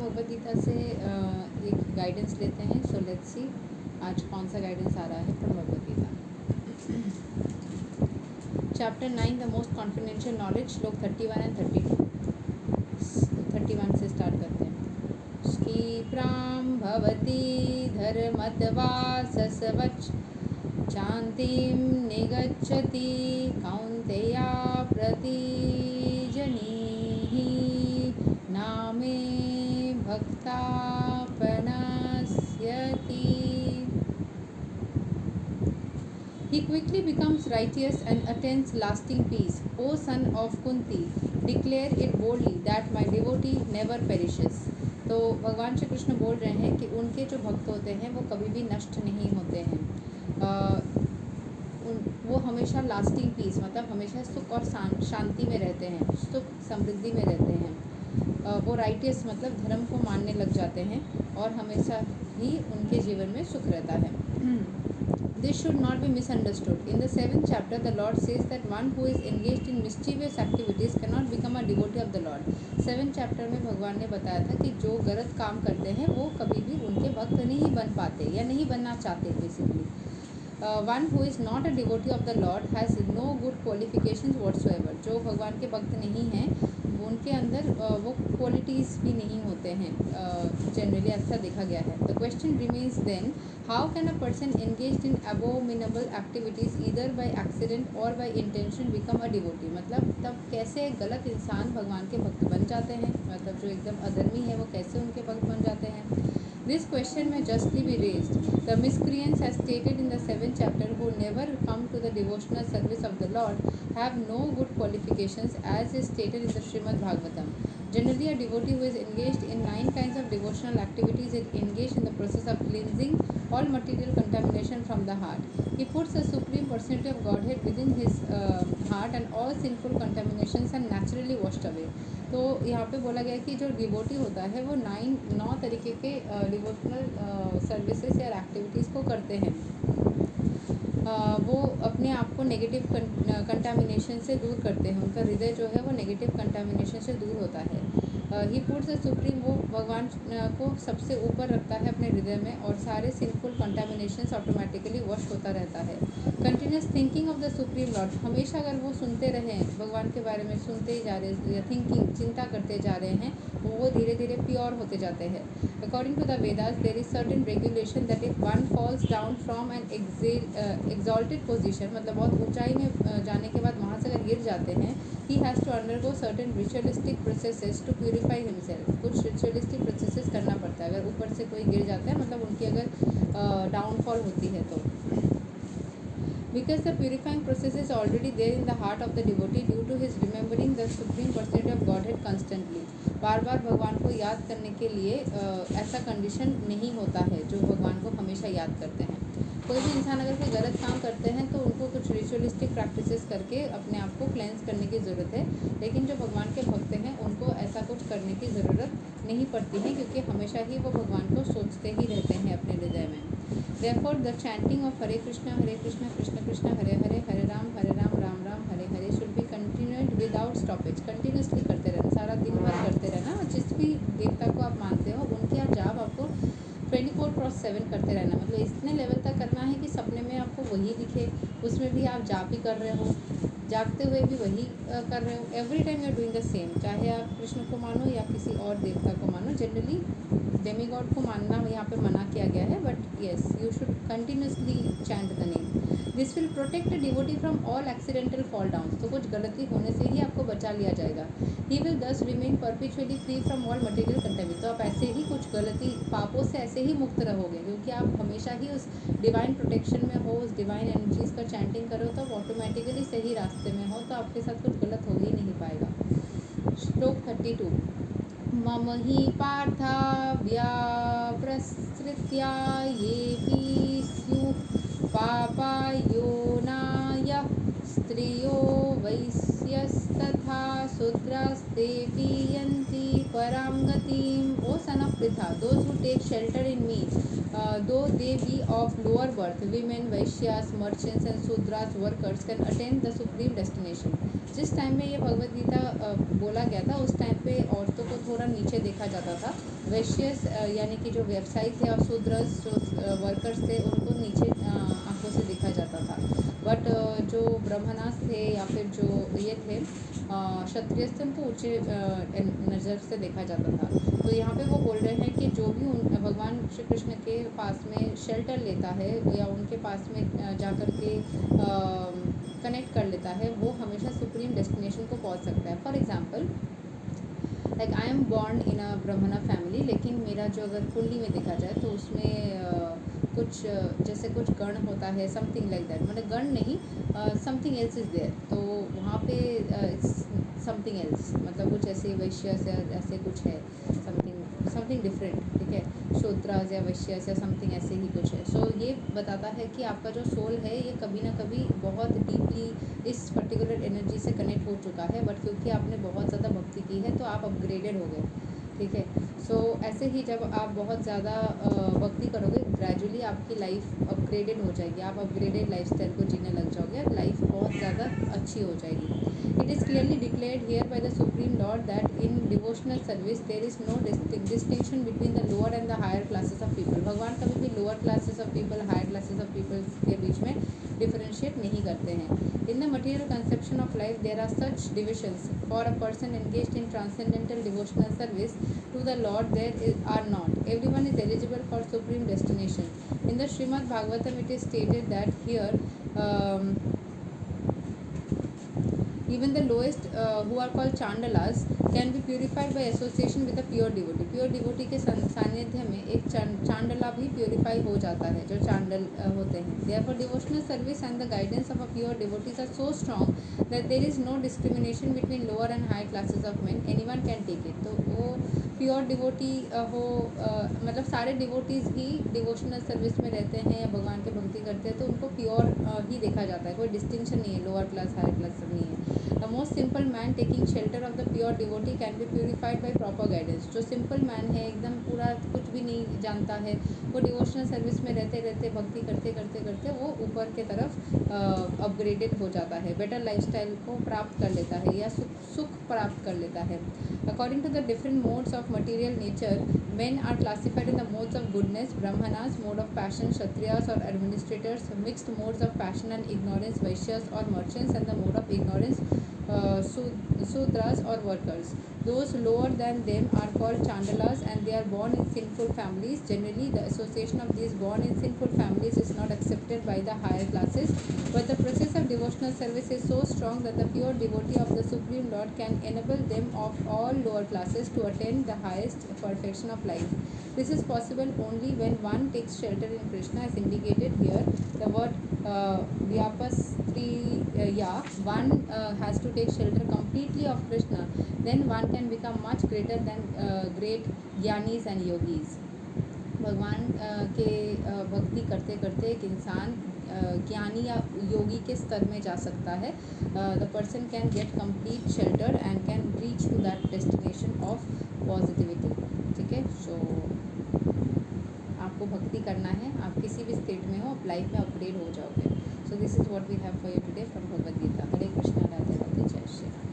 भगवद गीता से एक गाइडेंस लेते हैं. सो लेट्स सी आज कौन सा गाइडेंस आ रहा है from Bhagavad Gita. Chapter 9 the most confidential knowledge, shloka 31 and 32. 31 से स्टार्ट करते हैं. क्षिप्रां भवति धर्मद्वाससवच् शान्तिं निगच्छति कौन्तेया प्रतिजनीः नामे भक्तापनस्यति. He quickly becomes righteous and attains lasting peace. O son of Kunti, declare it boldly that my devotee never perishes. तो भगवान श्री कृष्ण बोल रहे हैं कि उनके जो भक्त होते हैं वो कभी भी नष्ट नहीं होते हैं. वो हमेशा लास्टिंग पीस मतलब हमेशा सुख और शांति में रहते हैं, सुख समृद्धि में रहते हैं. वो राइटियस मतलब धर्म को मानने लग जाते हैं और हमेशा ही उनके जीवन में सुख रहता है. This should not be misunderstood. In the 7th chapter, the Lord says that one who is engaged in mischievous activities cannot become a devotee of the Lord. 7th chapter में भगवान ने बताया था कि जो गलत काम करते हैं वो कभी भी उनके भक्त नहीं बन पाते या नहीं बनना चाहते. Basically one who is not a devotee of the Lord has no good qualifications whatsoever. जो भगवान के भक्त नहीं हैं उनके अंदर वो क्वालिटीज़ भी नहीं होते हैं. जनरली ऐसा देखा गया है. The question remains then, how can a person engaged in abominable activities either by accident or by intention become a devotee. मतलब तब कैसे गलत इंसान भगवान के भक्त बन जाते हैं, मतलब जो एकदम अधर्मी है वो कैसे उनके भक्त बन जाते हैं. This question may justly be raised. The miscreants, as stated in the 7th chapter, who never come to the devotional service of the Lord, have no good qualifications, as is stated in the Srimad Bhagavatam. Generally, a devotee who is engaged in 9 kinds of devotional activities is engaged in the process of cleansing all material contamination from the heart. He puts the Supreme Personality of Godhead within his heart, and all sinful contaminations are naturally washed away. तो यहाँ पे बोला गया कि जो devotee होता है वो 9 तरीके के डिवोशनल सर्विसेज या एक्टिविटीज़ को करते हैं. वो अपने आप को नेगेटिव कंटामिनेशन से दूर करते हैं. उनका हृदय जो है वो नेगेटिव कंटामिनेशन से दूर होता है. ही पुट्स द सुप्रीम, वो भगवान को सबसे ऊपर रखता है अपने हृदय में और सारे सिंफुल कंटामिनेशंस ऑटोमेटिकली वॉश होता रहता है. Continuous thinking of the supreme Lord, हमेशा अगर वो सुनते रहें भगवान के बारे में, सुनते ही जा रहे या थिंकिंग चिंता करते जा रहे हैं, वो धीरे धीरे प्योर होते जाते हैं. According to the Vedas there is certain regulation that if one falls down from an exalted position, मतलब बहुत ऊंचाई में जाने के बाद वहाँ से अगर गिर जाते हैं, he has to undergo certain ritualistic processes to purify himself. कुछ ritualistic processes करना पड़ता है. अगर ऊपर से कोई गिर जाता है मतलब उनकी अगर डाउनफॉल होती है तो. Because the purifying process is already there in the heart of the devotee due to his remembering the Supreme Personality of Godhead constantly. बार बार भगवान को याद करने के लिए ऐसा कंडीशन नहीं होता है जो भगवान को हमेशा याद करते हैं. कोई भी इंसान अगर कोई गलत काम करते हैं तो उनको कुछ रिचुअलिस्टिक प्रैक्टिसेस करके अपने आप को क्लेंस करने की ज़रूरत है. लेकिन जो भगवान के भक्त हैं उनको ऐसा कुछ करने की ज़रूरत नहीं पड़ती है क्योंकि हमेशा ही वो भगवान को सोचते ही रहते हैं अपने हृदय में. Therefore, the chanting of Hare Krishna, Krishna Krishna, Hare Hare, Hare Ram, Ram Ram, Hare Hare should be continued without stoppage. Continuously करते रहना, सारा दिन भर करते रहना. जिस भी देवता को आप मानते हो उनके आप जाप आपको 24/7 करते रहना. मतलब इतने लेवल तक करना है कि सपने में आपको वही दिखे, उसमें भी आप जाप ही कर रहे हो, जागते हुए भी वही कर रहे हो. Every time you are doing the same. चाहे आप कृष्ण को मानो या किसी और देवता को मानो. जनरली डेमीगॉड को मानना यहाँ पे मना किया गया है, but yes you should continuously chant the name. This will protect the devotee from all accidental fall down. तो कुछ गलती होने से ही आपको बचा लिया जाएगा. ही विल दस remain perpetually free from all material contamination. तो आप ऐसे ही कुछ गलती पापों से ऐसे ही मुक्त रहोगे क्योंकि आप हमेशा ही उस डिवाइन प्रोटेक्शन में हो, उस डिवाइन एनर्जीज़ का चैंटिंग करो तो आप ऑटोमेटिकली सही रास्ते में हो, तो आपके साथ कुछ गलत हो ही नहीं पाएगा. श्लोक 32. मम ही पार्था व्याप्रसृत्या येऽपि स्युः पापा योनाय स्त्रियो वैश्यस्तथा शूद्रास्तेऽपि यन्ति परां गतिम्. ओ son of Pritha, those who take shelter in me, though they be of lower birth, women, Vaishyas, merchants and Sudras, workers, can attain the supreme destination. जिस टाइम में ये भगवद गीता बोला गया था, उस टाइम पे औरतों को थोड़ा नीचे देखा जाता था. वैश्यस यानी कि जो व्यवसायी थे और शूद्रस जो वर्कर्स थे, उनको नीचे आंखों से देखा जाता था. बट जो ब्राह्मणास थे या फिर जो ये थे क्षत्रिय थे, उनको ऊँचे नज़र से देखा जाता था. तो यहाँ पे वो बोल रहे हैं कि जो भी भगवान श्री कृष्ण के पास में शेल्टर लेता है या उनके पास में जाकर के कनेक्ट कर लेता है, वो हमेशा सुप्रीम डेस्टिनेशन को पहुँच सकता है. For example, like I am born in a Brahmana family, लेकिन मेरा जो अगर कुंडली में देखा जाए तो उसमें कुछ जैसे कुछ गण होता है, समथिंग लाइक दैट, मतलब गण नहीं, समथिंग एल्स इज़ देयर. तो वहाँ पे समथिंग एल्स मतलब कुछ ऐसे वैश्य से ऐसे कुछ है, समथिंग डिफरेंट, ठीक है, शूद्रास या वैश्य या समथिंग ऐसे ही कुछ है. सो ये बताता है कि आपका जो सोल है ये कभी ना कभी बहुत डीपली इस पर्टिकुलर एनर्जी से कनेक्ट हो चुका है, बट क्योंकि आपने बहुत ज़्यादा भक्ति की है तो आप अपग्रेडेड हो गए, ठीक है. सो ऐसे ही जब आप बहुत ज़्यादा भक्ति करोगे, ग्रेजुअली आपकी लाइफ अपग्रेडेड हो जाएगी, आप अपग्रेडेड लाइफस्टाइल को जीने लग जाओगे, लाइफ बहुत ज़्यादा अच्छी हो जाएगी. It is clearly declared here by the supreme lord that in devotional service there is no distinction between the lower and the higher classes of people. भगवान कभी भी lower classes of people, higher classes of people के बीच में differentiate नहीं करते हैं. In the material conception of life there are such divisions. For a person engaged in transcendental devotional service to the Lord there are not. Everyone is eligible for supreme destination. In the Srimad Bhagavatam it is stated that here even the lowest who are called chandalas can be purified by association with a pure devotee. Pure devotee के सानिध्य में एक चांडला भी purify हो जाता है, जो चांडल होते हैं. Therefore devotional service and the guidance of a pure devotees are so strong that there is no discrimination between lower and high classes of men. Anyone can take it. तो वो प्योर डिवोटी हो, मतलब सारे devotees ही devotional service में रहते हैं या भगवान की भक्ति करते हैं, तो उनको प्योर ही देखा जाता है. कोई डिस्टिंक्शन नहीं है, लोअर क्लास हायर क्लास सब नहीं है. The most simple man taking shelter of the pure devotee can be purified by proper guidance. जो सिंपल मैन है, एकदम पूरा कुछ भी नहीं जानता है, वो डिवोशनल सर्विस में रहते रहते भक्ति करते करते करते वो ऊपर के तरफ अपग्रेडेड हो जाता है, बेटर लाइफस्टाइल को प्राप्त कर लेता है या सुख प्राप्त कर लेता है. According to the different modes of material nature, men are classified in the modes of goodness, brahmanas, mode of passion, kshatriyas or administrators, mixed modes of passion and ignorance, vaishyas or merchants, and the mode of ignorance, sudras or workers. Those lower than them are called chandalas and they are born in sinful families. Generally, the association of these born in sinful families is not accepted by the higher classes, but the process of devotional service is so strong that the pure devotee of the Supreme Lord can enable them of all lower classes to attain the highest perfection of life. This is possible only when one takes shelter in Krishna, as indicated here. The word Vyapastriya, one has to take shelter completely of Krishna, then one can become much greater than great Giani's and yogis. भगवान के भक्ति करते करते एक इंसान ज्ञानी या योगी के स्तर में जा सकता है. The person can get complete shelter and can reach to that destination of positivity. ठीक है, सो आपको भक्ति करना है, आप किसी भी स्टेट में हो, आप लाइफ में अपग्रेड हो जाओगे. So this is what we have for you today from Bhagavad Gita. Hare Krishna, Radhe Radhe, Jai Shri Ram.